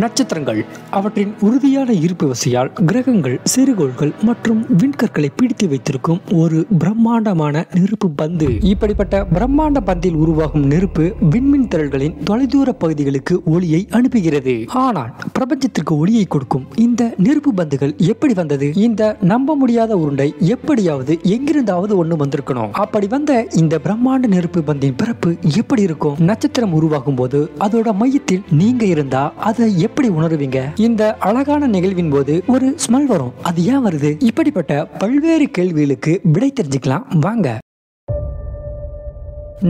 நட்சத்திரங்கள் அவற்றின் உறுதியான ஈர்ப்பு விசையால் கிரகங்கள், சிறுகோள்கள் மற்றும் விண்கற்களை பிடித்து வைத்திருக்கும் ஒரு பிரம்மாண்டமான நெருப்பு பந்து. இப்படிப்பட்ட பிரம்மாண்ட பந்தில் உருவாகும் நெருப்பு விண்மீன் திரள்களின் தொலைதூர பகுதிகளுக்கு ஒளியை அனுப்புகிறது. ஆனால் பிரபஞ்சத்திற்கு ஒளியை கொடுக்கும் இந்த நெருப்பு பந்துகள் எப்படி வந்தது? இந்த நம்ப முடியாத உருண்டை எப்படியாவது எங்கிருந்தாவது ஒண்ணு வந்திருக்கணும். அப்படி வந்த இந்த பிரம்மாண்ட நெருப்பு பந்தின் பிறப்பு எப்படி இருக்கும்? நட்சத்திரம் உருவாகும் போது அதோட மையத்தில் நீங்க இருந்தா அதை எப்படி உணருவீங்க? இந்த அழகான நிகழ்வின் போது ஒரு ஸ்மெல் வரும். அது ஏன் வருது? இப்படிப்பட்ட பல்வேறு கேள்விகளுக்கு விடை தெரிஞ்சுக்கலாம் வாங்க.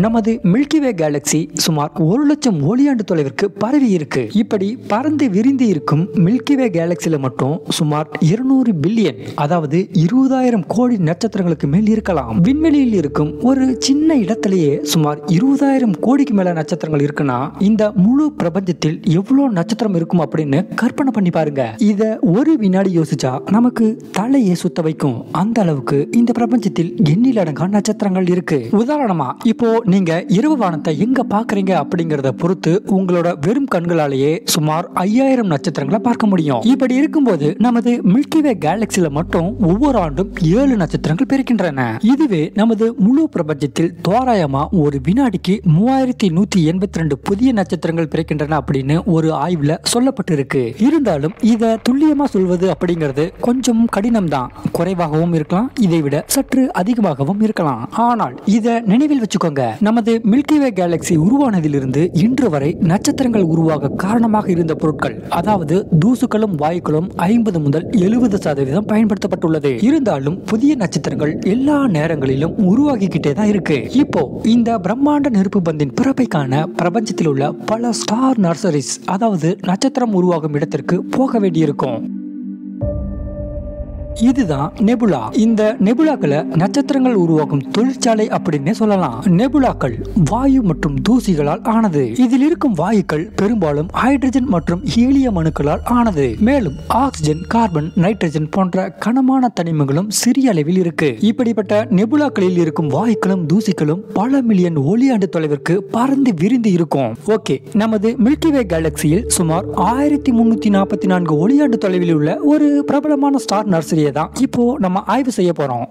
நமது மில்கிவே கேலக்சி சுமார் 1,00,000 ஒளியாண்டு தொலைவிற்கு பரவி இருக்கு. இப்படி பறந்து விரிந்து இருக்கும் மில்கிவே கேலக்சியில மட்டும் சுமார் 200 பில்லியன், அதாவது 20,000 கோடி நட்சத்திரங்களுக்கு மேல் இருக்கலாம். விண்வெளியில் இருக்கும் ஒரு சின்ன இடத்திலேயே சுமார் 20,000 கோடிக்கு மேல நட்சத்திரங்கள் இருக்குன்னா இந்த முழு பிரபஞ்சத்தில் எவ்வளவு நட்சத்திரம் இருக்கும் அப்படின்னு கற்பனை பண்ணி பாருங்க. இத ஒரு வினாடி யோசிச்சா நமக்கு தலையே சுத்த வைக்கும். அந்த அளவுக்கு இந்த பிரபஞ்சத்தில் எண்ணிலடங்கா நட்சத்திரங்கள் இருக்கு. உதாரணமா இப்போ நீங்க இரவு வானத்தை எங்க பாக்குறீங்க அப்படிங்கறத பொறுத்து உங்களோட வெறும் கண்களாலேயே சுமார் 5,000 நட்சத்திரங்களை பார்க்க முடியும். இப்படி இருக்கும்போது நமது மில்கிவே கேலக்சியில மட்டும் ஒவ்வொரு ஆண்டும் 7 நட்சத்திரங்கள் பிறக்கின்றன. இதுவே நமது முழு பிரபஞ்சத்தில் தோராயமா ஒரு வினாடிக்கு 3,182 புதிய நட்சத்திரங்கள் பிறக்கின்றன அப்படின்னு ஒரு ஆய்வுல சொல்லப்பட்டிருக்கு. இருந்தாலும் இத துல்லியமா சொல்வது அப்படிங்கிறது கொஞ்சம் கடினம் தான். குறைவாகவும் இருக்கலாம், இதை விட சற்று அதிகமாகவும் இருக்கலாம். ஆனால் இத நினைவில் வச்சுக்கோங்க, நமது மில்கிவே கேலக்சி உருவானதிலிருந்து இன்று வரை நட்சத்திரங்கள் உருவாக காரணமாக இருந்த பொருட்கள், அதாவது தூசுக்களும் வாயுக்களும் 50 முதல் 70% பயன்படுத்தப்பட்டுள்ளது. இருந்தாலும் புதிய நட்சத்திரங்கள் எல்லா நேரங்களிலும் உருவாகிக்கிட்டே தான் இருக்கு. இப்போ இந்த பிரம்மாண்ட நெருப்பு பந்தின் பிறப்பை காண பிரபஞ்சத்தில் உள்ள பல ஸ்டார் நர்சரிஸ், அதாவது நட்சத்திரம் உருவாகும் இடத்திற்கு போக வேண்டியிருக்கும். இதுதான் நெபுலா. இந்த நெபுலாக்களை நட்சத்திரங்கள் உருவாக்கும் தொழிற்சாலை அப்படின்னே சொல்லலாம். நெபுலாக்கள் வாயு மற்றும் தூசிகளால் ஆனது. இதில் இருக்கும் வாயுக்கள் பெரும்பாலும் ஹைட்ரஜன் மற்றும் ஹீலியம் அணுக்களால் ஆனது. மேலும் ஆக்சிஜன், கார்பன், நைட்ரஜன் போன்ற கனமான தனிமங்களும் சிறிய அளவில் இருக்கு. இப்படிப்பட்ட நெபுலாக்களில் இருக்கும் வாயுக்களும் தூசிகளும் பல மில்லியன் ஒளியாண்டு தொலைவிற்கு பறந்து விரிந்து இருக்கும். ஓகே, நமது மில்கிவே கேலக்சியில் சுமார் 1,344 ஒளியாண்டு தொலைவில் உள்ள ஒரு பிரபலமான ஸ்டார் நர்சரி தான் இப்போ நம்ம ஆய்வு செய்ய போறோம்.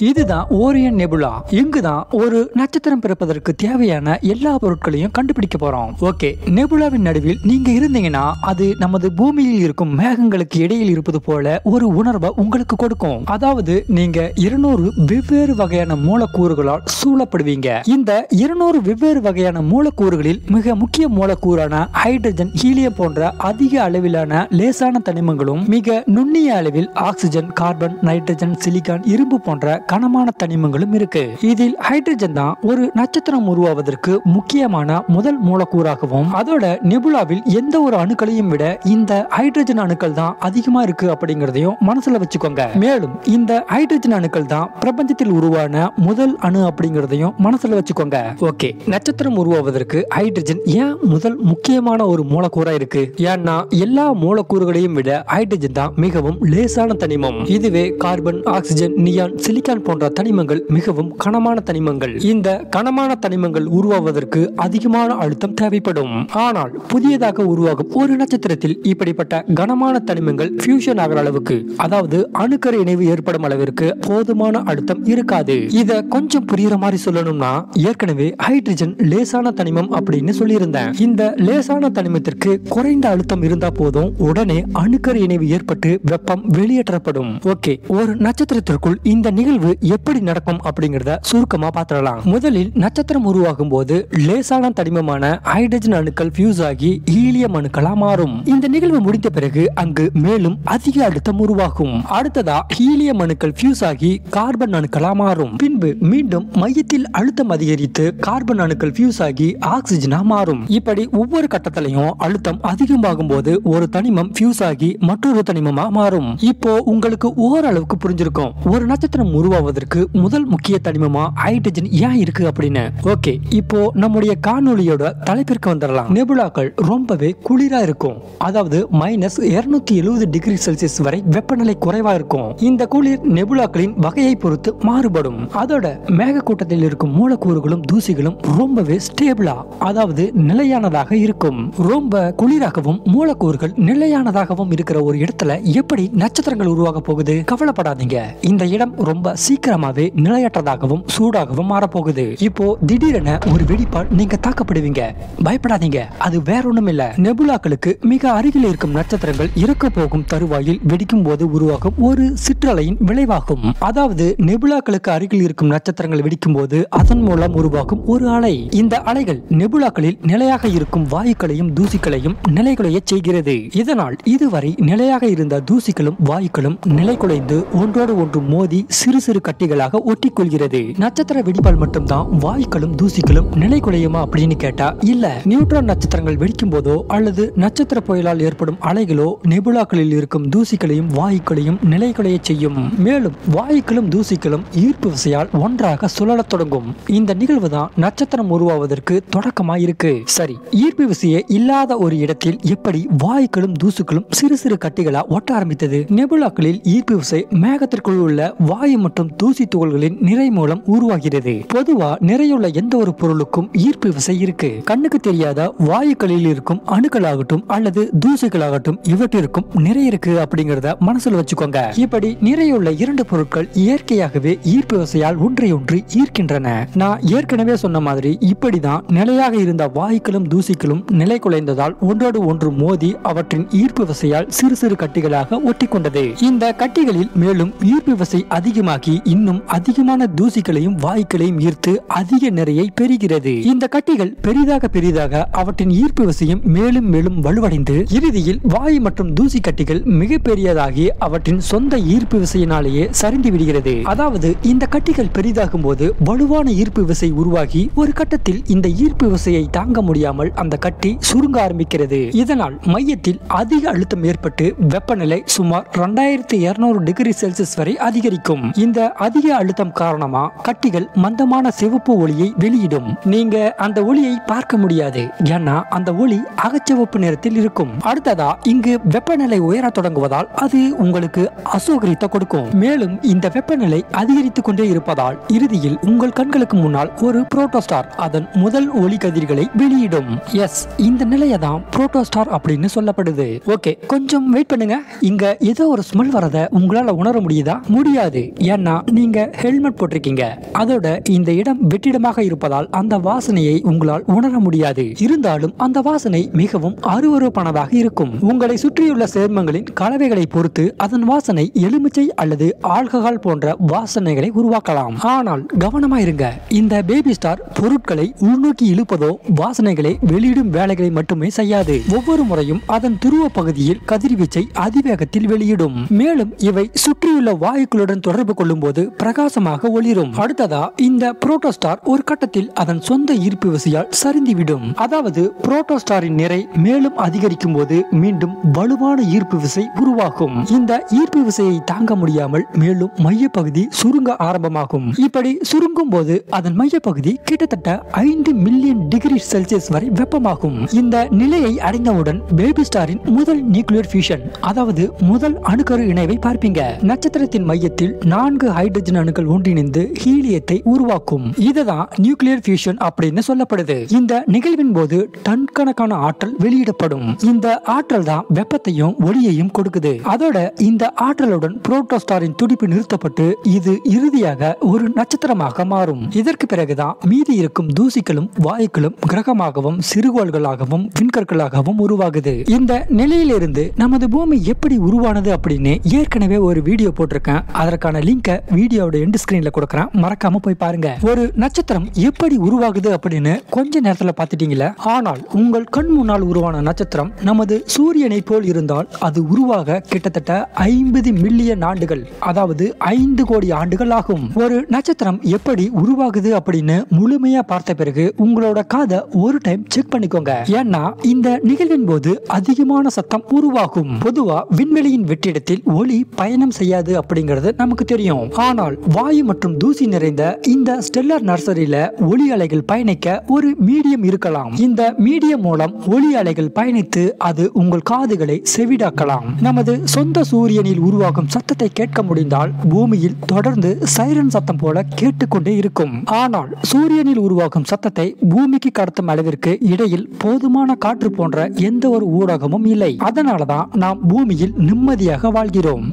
இதுதான் ஓரியன் நெபுலா. இங்குதான் ஒரு நட்சத்திரம் பிறப்பதற்கு தேவையான எல்லா பொருட்களையும் கண்டுபிடிக்க போறோம். ஓகே, நெபுலாவின் நடுவில் நீங்க இருந்தீங்கன்னா அது நமது பூமியில் இருக்கும் மேகங்களுக்கு இடையில் இருப்பது போல ஒரு உணர்வை உங்களுக்கு கொடுக்கும். அதாவது நீங்க 200 வெவ்வேறு வகையான மூலக்கூறுகளால் சூழப்படுவீங்க. இந்த 200 வெவ்வேறு வகையான மூலக்கூறுகளில் மிக முக்கிய மூலக்கூறான ஹைட்ரஜன், ஹீலியம் போன்ற அதிக அளவிலான லேசான தனிமங்களும், மிக நுண்ணிய அளவில் ஆக்சிஜன், கார்பன், நைட்ரஜன், சிலிக்கான், இரும்பு போன்ற கனமான தனிமங்களும் இருக்கு. இதில் ஹைட்ரஜன் தான் ஒரு நட்சத்திரம் உருவாவதற்கு முக்கியமான முதல் மூலக்கூறாகவும், அதோட நெபுலாவில் எந்த ஒரு அணுக்களையும் விட இந்த ஹைட்ரஜன் அணுக்கள் தான் அதிகமா இருக்கு அப்படிங்கறதையும் மனசுல வச்சுக்கோங்க. மேலும் இந்த ஹைட்ரஜன் அணுக்கள் தான் பிரபஞ்சத்தில் உருவான முதல் அணு அப்படிங்கறதையும் மனசுல வச்சுக்கோங்க. ஓகே, நட்சத்திரம் உருவாவதற்கு ஹைட்ரஜன் ஏன் முதல் முக்கியமான ஒரு மூலக்கூறா இருக்கு? ஏன்னா எல்லா மூலக்கூறுகளையும் விட ஹைட்ரஜன் தான் மிகவும் லேசான தனிமம். இதுவே கார்பன், ஆக்சிஜன், நியான், சிலிக்கான் போன்ற தனிமங்கள் மிகவும் கனமான தனிமங்கள். இந்த கனமான தனிமங்கள் உருவாவதற்கு அதிகமான அழுத்தம் தேவைப்படும். ஆனால் புதியதாக உருவாகும் ஒரு நட்சத்திரத்தில் இப்படிப்பட்ட கனமான தனிமங்கள் ஃபியூஷன் ஆகிற அளவுக்கு, அதாவது அணுக்கரு இணைவு ஏற்படும் அளவிற்கு போதுமான அழுத்தம் இருக்காது. இத கொஞ்சம் புரியுற மாதிரி சொல்லணும்னா, ஏற்கனவே ஹைட்ரஜன் லேசான தனிமம் அப்படின்னு சொல்லியிருந்தேன். இந்த லேசான தனிமத்திற்கு குறைந்த அழுத்தம் இருந்தா போதும், உடனே அணுக்கரு இணைவு ஏற்பட்டு வெப்பம் வெளியேற்றப்படும். ஓகே, ஒரு நட்சத்திரத்திற்குள் இந்த நிகழ்வு எப்படி நடக்கும் அப்படிங்கறத சுருக்கமா பார்த்துடலாம். முதலில் நட்சத்திரம் உருவாகும் போது லேசான தனிமமான ஹைட்ரஜன் அணுக்கள் ஃபியூஸ் ஆகி ஹீலியம் அணுக்களா மாறும். இந்த நிகழ்வு முடிந்த பிறகு அங்கு மேலும் அதிக அழுத்தம் உருவாகும். அடுத்ததா ஹீலியம் அணுக்கள் ஃபியூஸ் ஆகி கார்பன் அணுக்களா மாறும். பின்பு மீண்டும் மையத்தில் அழுத்தம் அதிகரித்து கார்பன் அணுக்கள் ஃபியூஸ் ஆகி ஆக்சிஜனா மாறும். இப்படி ஒவ்வொரு கட்டத்திலையும் அழுத்தம் அதிகமாகும் போது ஒரு தனிமம் ஃபியூஸ் ஆகி மற்றொரு தனிமமா மாறும். இப்போ உங்களுக்கு ஓரளவுக்கு புரிஞ்சிருக்கும் ஒரு நட்சத்திரம் உருவாவதற்கு முதல் முக்கிய தனிமமா ஹைட்ரஜன் ஏன் இருக்கு அப்படின்னு. ஓகே, இப்போ நம்முடைய காணொளியோட தலைப்பிற்கு வந்துடலாம். நெபுலாக்கள் ரொம்பவே குளிரா இருக்கும். அதாவது -270 டிகிரி செல்சியஸ் வரை வெப்பநிலை குறைவா இருக்கும். இந்த குளிர் நெபுலாக்களின் வகையை பொறுத்து மாறுபடும். அதோட மேகக்கூட்ட காற்றோட்டத்தில் இருக்கும் மூலக்கூறுகளும் தூசிகளும் ரொம்பவே ஸ்டேபிளா, அதாவது நிலையானதாக இருக்கும். ரொம்ப குளிராகவும் மூலக்கூறுகள் நிலையானதாகவும் இருக்கிற ஒரு இடத்துல எப்படி நட்சத்திரங்கள் உருவாக போகுது? கவலைப்படாதீங்க, இந்த இடம் ரொம்ப சீக்கிரமாவே நிலையற்றதாகவும் சூடாகவும் மாறப்போகுது. இப்போ திடீரென ஒரு வெடிப்பால் நீங்க தாக்கப்படுவீங்க. பயப்படாதீங்க, அது வேற ஒண்ணும் இல்ல. நெபுலாக்களுக்கு மிக அருகில் இருக்கும் நட்சத்திரங்கள் இறக்க போகும் தருவாயில் வெடிக்கும் போது உருவாகும் ஒரு சிற்றலையின் விளைவாகும். அதாவது நெபுலாக்களுக்கு அருகில் இருக்கும் நட்சத்திரங்கள் வெடிக்கும் போது அதன் மூலம் உருவாகும் ஒரு அலை. இந்த அலைகள் நெபுலாக்களில் நிலையாக இருக்கும் வாயுக்களையும் தூசிகளையும் நிலைகுலைய செய்கிறது. இதனால் இதுவரை நிலையாக இருந்த தூசிகளும் வாயுக்களும் நிலை குலைந்து ஒன்றோடு ஒன்று மோதி சிறு சிறு கட்டிகளாக ஒட்டிக்கொள்கிறது. நட்சத்திர வெடிப்பால் மட்டும்தான் வாயுக்களும் தூசிகளும் நிலை குலையுமா அப்படின்னு கேட்டா இல்ல. நியூட்ரான் நட்சத்திரங்கள் வெடிக்கும் போதோ அல்லது நட்சத்திர புயலால் ஏற்படும் அலைகளோ நெபுலாக்களில் இருக்கும் தூசிகளையும் வாயுக்களையும் நிலை குலைய செய்யும். மேலும் வாயுக்களும் தூசிகளும் ஈர்ப்பு விசையால் ஒன்றாக சுழலத் தொடங்கும். இந்த நிகழ்வு தான் நட்சத்திரம் உருவாவதற்கு தொடக்கமாயிருக்கு. சரி, ஈர்ப்பு விசையே இல்லாத ஒரு இடத்தில் எப்படி வாயுக்களும் தூசுகளும் சிறு சிறு கட்டிகளா ஒட்ட ஆரம்பித்தது? நெபுலாக்களில் ஈர்ப்பு விசை மேகத்திற்குள் உள்ள வாயு மற்றும் தூசி துகள்களின் நிறை மூலம் உருவாகிறது. பொதுவா நிறையுள்ள எந்த ஒரு பொருளுக்கும் ஈர்ப்பு விசை இருக்கு. கண்ணுக்கு தெரியாத வாயுக்களில் இருக்கும் அணுக்களாகட்டும் அல்லது தூசிகளாகட்டும் இவற்றிற்கும் நிறை இருக்கு அப்படிங்கறத மனசுல வச்சுக்கோங்க. இப்படி நிறையுள்ள இரண்டு பொருட்கள் இயற்கையாகவே ஈர்ப்பு விசையால் ஒன்றையொன்று ஈர்க்கின்றன. நான் ஏற்கனவே சொன்ன மாதிரி இப்படிதான் நிலையாக இருந்த வாயுக்களும் தூசிகளும் நிலை குலைந்ததால் ஒன்றோடு ஒன்று மோதி அவற்றின் ஈர்ப்பு விசையால் சிறு சிறு கட்டிகளாக ஒட்டி கொண்டது. இந்த கட்டிகளில் மேலும் ஈர்ப்பு விசை அதிகமாகி இன்னும் அதிகமான தூசிகளையும் வாயுக்களையும் ஈர்த்து அதிக நிறையை பெறுகிறது. இந்த கட்டிகள் பெரிதாக பெரிதாக அவற்றின் ஈர்ப்பு விசையும் மேலும் மேலும் வலுவடைந்து இறுதியில் வாயு மற்றும் தூசி கட்டிகள் மிக பெரியதாகி அவற்றின் சொந்த ஈர்ப்பு விசையினாலேயே சரிந்து விடுகிறது. அதாவது இந்த கட்டிகள் பெரிதாகும் போது வலுவான ஈர்ப்பு விசை உருவாகி ஒரு கட்டத்தில் இந்த ஈர்ப்பு விசையை தாங்க முடியாமல் அந்த கட்டி சுருங்க ஆரம்பிக்கிறது. இதனால் மையத்தில் அதிக அழுத்தம் ஏற்பட்டு வெப்பநிலை சுமார் 2200 டிகிரி செல்சியஸ் வரை அதிகரிக்கும். இந்த அதிக அழுத்தம் காரணமா கட்டிகள் மந்தமான சிவப்பு ஒளியை வெளியிடும். நீங்க அந்த ஒளியை பார்க்க முடியாது, ஏன்னா அந்த ஒளி அகச்சிவப்பு நிறத்தில் இருக்கும். அடுத்ததா இங்கு வெப்பநிலை உயர தொடங்குவதால் அது உங்களுக்கு அசௌகரியத்தை கொடுக்கும். மேலும் இந்த வெப்பநிலை அதிகரித்துக் கொண்டே இருப்பதால் இறுதியில் உங்கள் கண்களுக்கு முன்னால் ஒரு புரோட்டோஸ்டார் அதன் முதல் ஒளி கதிர்களை வெளியிடும். எஸ், இந்த நிலையை தான் புரோட்டோஸ்டார் அப்படின்னு சொல்லப்படுது. ஓகே, கொஞ்சம் வெயிட் பண்ணுங்க. இங்க ஏதோ ஒரு ஸ்மெல் வரத உங்களால உணர முடியுதா? முடியாது, ஏன்னா நீங்க ஹெல்மெட் போட்டிருக்கீங்க. அதோட இந்த இடம் வெற்றிடமாக இருப்பதால் அந்த வாசனையை உங்களால் உணர முடியாது. இருந்தாலும் அந்த வாசனை மிகவும் அருவருப்பானதாக இருக்கும். உங்களை சுற்றியுள்ள சேர்மங்களின் கலவைகளை பொறுத்து அதன் வாசனை எலுமிச்சை அல்லது ஆல்கஹால் போன்ற வாசனைகளை உருவாக்கலாம். ஆனால் கவனமா இருங்க, இந்த பேபி ஸ்டார் பொருட்களை உள்நோக்கி இழுப்பதோ வாசனைகளை வெளியிடும் வேலைகளை மட்டுமே செய்யாது. ஒவ்வொரு முறையும் அதன் துருவ பகுதியில் கதிர்வீச்சை அதிவேகத்தில் வெளியிடும். மேலும் இவை சுற்றியுள்ள வாயுக்களுடன் தொடர்பு கொள்ளும் போது பிரகாசமாக ஒளிரும். அடுத்ததா இந்த புரோட்டோஸ்டார் ஒரு கட்டத்தில் அதன் சொந்த ஈர்ப்பு விசையால் சரிந்துவிடும். அதாவது புரோட்டோஸ்டாரின் நிறை மேலும் அதிகரிக்கும் போது மீண்டும் வலுவான ஈர்ப்பு விசை உருவாகும். இந்த ஈர்ப்பு விசையை தாங்க முடியாமல் மேலும் மையப்பகுதி சுருங்க ஆரம்பமாகும். இப்படி சுருங்கும் போது அதன் மையப்பகுதி கிட்டத்தட்ட 5 மில்லியன் டிகிரி செல்சியஸ் வரை வெப்பமாகும். இந்த நிலையை அடைந்தவுடன் பேபி ஸ்டாரின் முதல் நியூக்ளியர் ஃபியூஷன், அதாவது முதல் அணுக்கரு இணைவை பார்ப்பீங்க. நட்சத்திரத்தின் மையத்தில் 4 ஹைட்ரஜன் அணுக்கள் ஒன்றிணைந்து ஹீலியத்தை உருவாக்கும். இதுதான் நியூக்ளியர் ஃபியூஷன் அப்படின்னு சொல்லப்படுது. இந்த நிகழ்வின் போது டன் கணக்கான ஆற்றல் வெளியிடப்படும். இந்த ஆற்றல் தான் வெப்பத்தையும் ஒளியையும் கொடுக்குது. அதோட இந்த ஆற்றலுடன் புரோட்டோஸ்டாரின் துடிப்பு நிறுத்தப்பட்டு இது இறுதியாக ஒரு நட்சத்திரமாக மாறும். இதற்கு பிறகுதான் மீதி இருக்கும் தூசிகளும் வாயுக்களும் கிரகமாகவும் சிறுகோள்களாகவும் விண்கற்களாகவும் உருவாகுது. இந்த நிலையிலிருந்து நமது பூமி எப்படி உருவானது அப்படின்னு ஏற்கனவே ஒரு வீடியோ போட்டிருக்கேன். அதற்கான லிங்கை வீடியோட எண்ட் ஸ்கிரீன்ல கொடுக்கறேன், மறக்காம போய் பாருங்க. ஒரு நட்சத்திரம் எப்படி உருவாகுது அப்படின்னு கொஞ்ச நேரத்துல பாத்துட்டீங்களா? ஆனால் உங்கள் கண் முன்னால் உருவான நட்சத்திரம் நமது சூரியனை போல் இருந்தால் அது உருவாக கிட்டத்தட்ட 50 மில்லியன் ஆண்டுகள், அதாவது 5 கோடி ஆண்டுகள் ஆகும். ஒரு நட்சத்திரம் எப்படி உருவாகுது அப்படின்னு முழுமையா பார்த்த பிறகு உங்களோட காதை ஒரு டைம் செக் பண்ணிக்கோங்க. ஏன்னா இந்த நிகழ்வின் போது அதிகமான சத்தம் உருவாகும். பொதுவா விண்வெளியின் வெற்றிடத்தில் ஒளி பயணம் செய்யாது அப்படிங்கிறது நமக்கு தெரியும். ஆனால் வாயு மற்றும் தூசி நிறைந்த இந்த ஸ்டெல்லார் நர்சரியில ஒளி அலைகள் பயணிக்க ஒரு மீடியம் இருக்கலாம். இந்த மீடியம் மூலம் ஒளி அலைகள் பயணித்து அது உங்கள் காதுகளை செவிடாக்கலாம். நமது சொந்த சூரியனில் உருவாகும் சத்தத்தை கேட்க முடிந்தால் பூமியில் தொடர்ந்து சைரன் சத்தம் போல கேட்டுக்கொண்டே கேட்டுக்கொண்டே இருக்கும். ஆனால் சூரியனில் உருவாகும் சத்தத்தை பூமிக்கு கடத்தும் அளவிற்கு இடையில் போதுமான காற்று போன்ற எந்த ஒரு ஊடகமும் இல்லை. அதனாலதான் நாம் பூமியில் நிம்மதியாக வாழ்கிறோம்.